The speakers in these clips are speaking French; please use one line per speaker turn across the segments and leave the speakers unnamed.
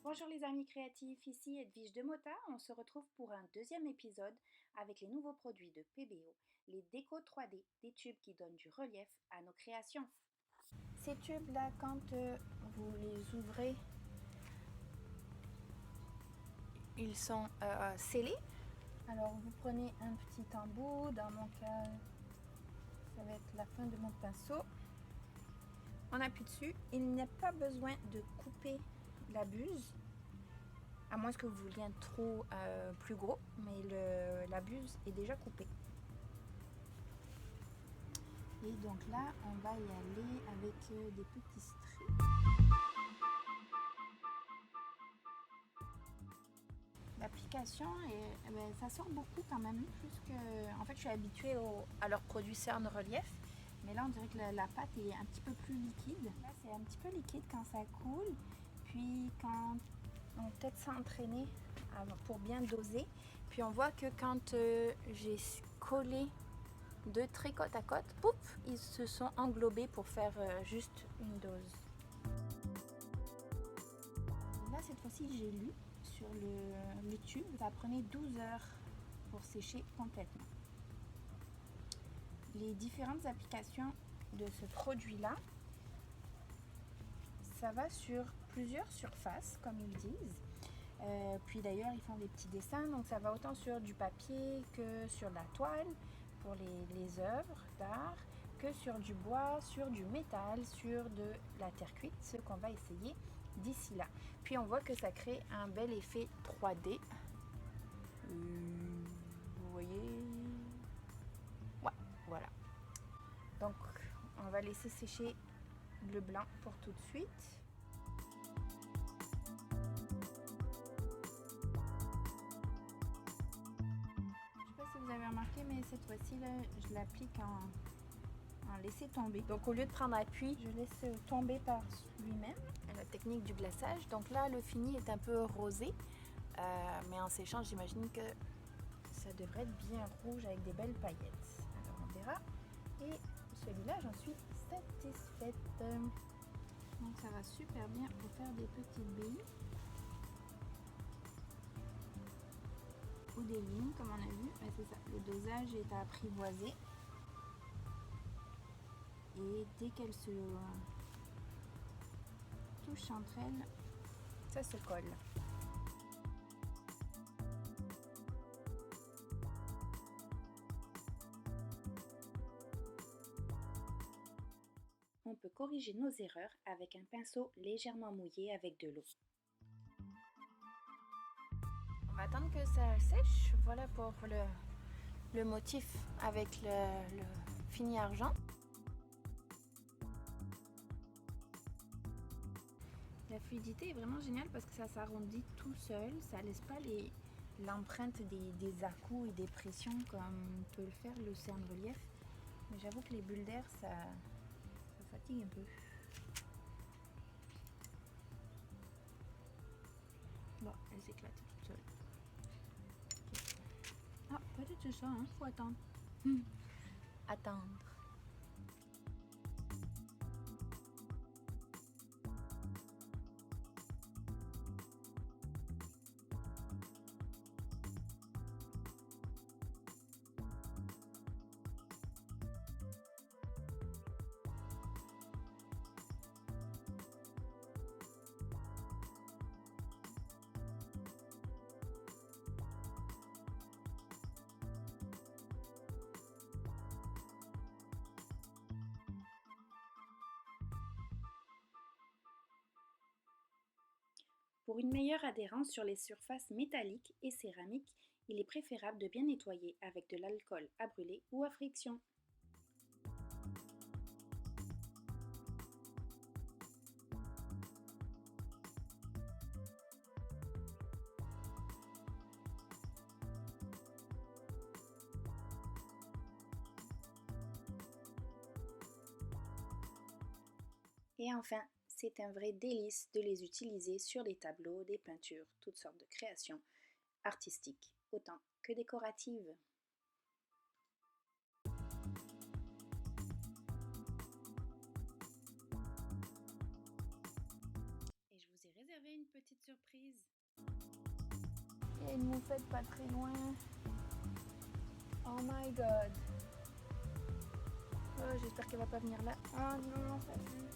Bonjour les amis créatifs, ici Edwige de Mota. On se retrouve pour un deuxième épisode avec les nouveaux produits de PBO, les décos 3D, des tubes qui donnent du relief à nos créations. Ces tubes-là, quand vous les ouvrez, ils sont scellés. Alors vous prenez un petit embout, dans mon cas, ça va être la fin de mon pinceau. On appuie dessus, il n'y a pas besoin de couper la buse. À moins que vous vouliez un trop plus gros, mais la buse est déjà coupée. Et donc là, on va y aller avec des petits strips. L'application, ça sort beaucoup quand même, puisque en fait je suis habituée à leurs produits cerne relief, mais là on dirait que la pâte est un petit peu plus liquide. Là c'est un petit peu liquide quand ça coule, puis quand on peut-être s'entraîner pour bien doser. Puis on voit que quand j'ai collé deux traits côte à côte, pouf, ils se sont englobés pour faire juste une dose. Là cette fois-ci j'ai lu sur le tube, ça prenait 12 heures pour sécher complètement. Les différentes applications de ce produit-là, ça va sur plusieurs surfaces comme ils disent. Puis d'ailleurs ils font des petits dessins, donc ça va autant sur du papier que sur la toile pour les œuvres d'art, que sur du bois, sur du métal, sur de la terre cuite, ce qu'on va essayer d'ici là. Puis on voit que ça crée un bel effet 3D. Vous voyez? Ouais, voilà. Donc on va laisser sécher le blanc pour tout de suite. Vous avez remarqué, mais cette fois-ci là je l'applique en laisser tomber. Donc au lieu de prendre appui, je laisse tomber par lui-même. La technique du glaçage. Donc là le fini est un peu rosé, mais en séchant j'imagine que ça devrait être bien rouge avec des belles paillettes. Alors on verra. Et celui-là j'en suis satisfaite. Donc ça va super bien pour faire des petites billes. Ou des lignes comme on a vu, c'est ça, le dosage est à apprivoiser et dès qu'elles se touchent entre elles, ça se colle. On peut corriger nos erreurs avec un pinceau légèrement mouillé avec de l'eau. On va attendre que ça sèche. Voilà pour le motif avec le fini argent. La fluidité est vraiment géniale parce que ça s'arrondit tout seul. Ça laisse pas l'empreinte des à-coups et des pressions comme peut le faire le cerne relief. Mais j'avoue que les bulles d'air, ça fatigue un peu. Bon, elle s'éclate toute seule. Ah, peut-être c'est ça, hein, faut attendre. Attendre. Pour une meilleure adhérence sur les surfaces métalliques et céramiques, il est préférable de bien nettoyer avec de l'alcool à brûler ou à friction. Et enfin, c'est un vrai délice de les utiliser sur des tableaux, des peintures, toutes sortes de créations artistiques, autant que décoratives. Et je vous ai réservé une
petite surprise.
Il y a une moufette pas très loin. Oh my god. Oh, j'espère qu'elle va pas venir là. Ah non, ça pue.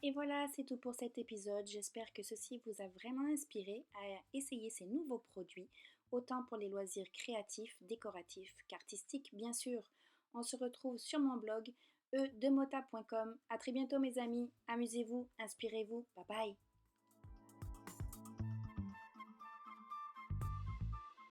Et voilà, c'est tout pour cet épisode. J'espère que ceci vous a vraiment inspiré à essayer ces nouveaux produits, autant pour les loisirs créatifs, décoratifs qu'artistiques, bien sûr. On se retrouve sur mon blog edemota.com. À très bientôt mes amis. Amusez-vous, inspirez-vous. Bye bye.